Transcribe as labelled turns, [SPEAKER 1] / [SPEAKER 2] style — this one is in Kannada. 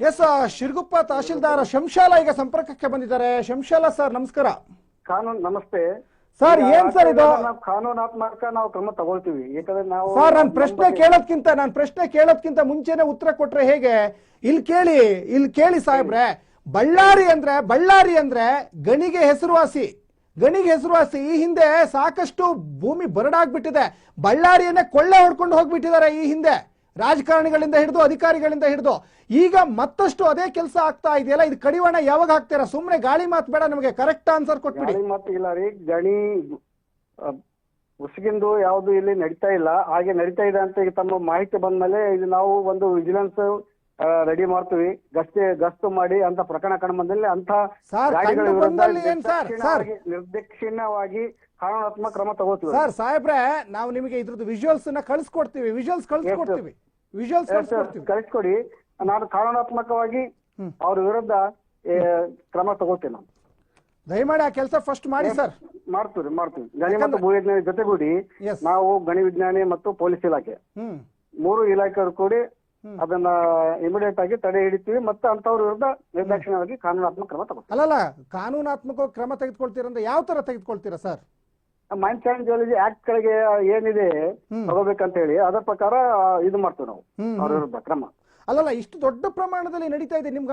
[SPEAKER 1] ಎಸ್ ಶಿರಗುಪ್ಪ ತಹಶೀಲ್ದಾರ್ ಶಂಶಾಲ ಈಗ ಸಂಪರ್ಕಕ್ಕೆ ಬಂದಿದ್ದಾರೆ. ಶಂಶಾಲ ಸರ್ ನಮಸ್ಕಾರ.
[SPEAKER 2] ಕಾನೂನು ನಮಸ್ತೆ
[SPEAKER 1] ಸರ್ ಏನ್ ಸರ್ ಇದು?
[SPEAKER 2] ಕಾನೂನಾತ್ಮಕ ನಾವು ಕ್ರಮ ತಗೊಳ್ತೀವಿ. ಯಾಕಂದ್ರೆ ನಾವು
[SPEAKER 1] ಸರ್ ನಾನು ಪ್ರಶ್ನೆ ಕೇಳೋದ್ಕಿಂತ ಮುಂಚೆನೆ ಉತ್ತರ ಕೊಟ್ರೆ ಹೇಗೆ? ಇಲ್ಲಿ ಕೇಳಿ ಸಾಹೇಬ್ರೆ, ಬಳ್ಳಾರಿ ಅಂದ್ರೆ ಗಣಿಗೆ ಹೆಸರುವಾಸಿ. ಈ ಹಿಂದೆ ಸಾಕಷ್ಟು ಭೂಮಿ ಬರಡಾಗ್ಬಿಟ್ಟಿದೆ. ಬಳ್ಳಾರಿಯನ್ನೇ ಕೊಳ್ಳೆ ಹೊಡ್ಕೊಂಡು ಹೋಗ್ಬಿಟ್ಟಿದ್ದಾರೆ ಈ ಹಿಂದೆ, ರಾಜಕಾರಣಿಗಳಿಂದ ಹಿಡಿದು ಅಧಿಕಾರಿಗಳಿಂದ ಹಿಡಿದು. ಈಗ ಮತ್ತಷ್ಟು ಅದೇ ಕೆಲಸ ಆಗ್ತಾ ಇದೆಯಲ್ಲ, ಇದು ಕಡಿವಾಣ ಯಾವಾಗ ಹಾಕ್ತೀರಾ? ಸುಮ್ನೆ ಗಾಳಿ ಮಾತು ಬೇಡ, ನಮಗೆ ಕರೆಕ್ಟ್ ಆನ್ಸರ್ ಕೊಟ್ಬಿಡಿ.
[SPEAKER 2] ಗಾಳಿ ಮಾತು ಇಲ್ಲ ರೀ, ಗಣಿ ಉಸುಗಿಂದು ಯಾವ್ದು ಇಲ್ಲಿ ನಡೀತಾ ಇಲ್ಲ. ಹಾಗೆ ನಡೀತಾ ಇದೆ ಅಂತ ಈಗ ತಮ್ಮ ಮಾಹಿತಿ ಬಂದ್ಮೇಲೆ ಇದು ನಾವು ಒಂದು ವಿಜಿಲೆನ್ಸ್ ರೆಡಿ ಮಾಡ್ತೀವಿ. ಗಸ್ತು ಮಾಡಿ ಅಂತ ಪ್ರಕರಣ ಕಂಡು ಬಂದಲ್ಲಿ ಅಂತ ಗಾಡಿಗಳ ವಿರುದ್ಧ ನಿರ್ದಾಕ್ಷಿಣ್ಯವಾಗಿ ಕಾನೂನಾತ್ಮಕ ಕ್ರಮ ತಗೋತೀವಿ.
[SPEAKER 1] ಸರ್ ಸಾಹೇಬ್ರೆ, ನಾವು ನಿಮಗೆ ಇದ್ರದ್ದು ವಿಜುವಲ್ಸ್ ಕಳಿಸ್ಕೊಡ್ತೀವಿ.
[SPEAKER 2] ಕಳಿಸ್ಕೊಡಿ. ನಾನು ಕಾನೂನಾತ್ಮಕವಾಗಿ ಅವ್ರ ವಿರುದ್ಧ ಕ್ರಮ ತಗೋತೀನಿ. ನಾನು
[SPEAKER 1] ದಯಮಾಡಿ ಆ ಕೆಲಸ ಫಸ್ಟ್ ಮಾಡಿ ಸರ್.
[SPEAKER 2] ಮಾಡ್ತೀವಿ. ಗಣಿ ಮತ್ತು ಭೂವಿಜ್ಞಾನಿ ಜೊತೆಗೂಡಿ ನಾವು ಗಣಿ ವಿಜ್ಞಾನಿ ಮತ್ತು ಪೊಲೀಸ್ ಇಲಾಖೆ 3 ಇಲಾಖೆಯವರು ಕೂಡಿ ಅದನ್ನ ಇಮಿಡಿಯೇಟ್ ಆಗಿ ತಡೆ ಹಿಡಿತೀವಿ. ಮತ್ತೆ ಅಂತವ್ರ ವಿರುದ್ಧ ನಿರ್ದಾಕ್ಷಿಣ್ಯವಾಗಿ ಕಾನೂನಾತ್ಮಕ ಕ್ರಮ ತಗೋತೀವಿ.
[SPEAKER 1] ಅಲ್ಲಲ್ಲ, ಕಾನೂನಾತ್ಮಕ ಕ್ರಮ ತೆಗೆದುಕೊಳ್ತೀರಂದ್ರೆ ಯಾವ ತರ ತೆಗೆದುಕೊಳ್ತೀರಾ sir?
[SPEAKER 2] Mines and geology act ಗಳಿಗೆ ಏನಿದೆ ತಗೋಬೇಕಂತ ಹೇಳಿ ಅದರ ಪ್ರಕಾರ ಇದು ಮಾಡ್ತೀವಿ ನಾವು ಅವ್ರ ವಿರುದ್ಧ ಕ್ರಮ.
[SPEAKER 1] ಅಲ್ಲಲ್ಲ, ಇಷ್ಟು ದೊಡ್ಡ ಪ್ರಮಾಣದಲ್ಲಿ ನಡೀತಾ ಇದೆ ನಿಮ್ಗೆ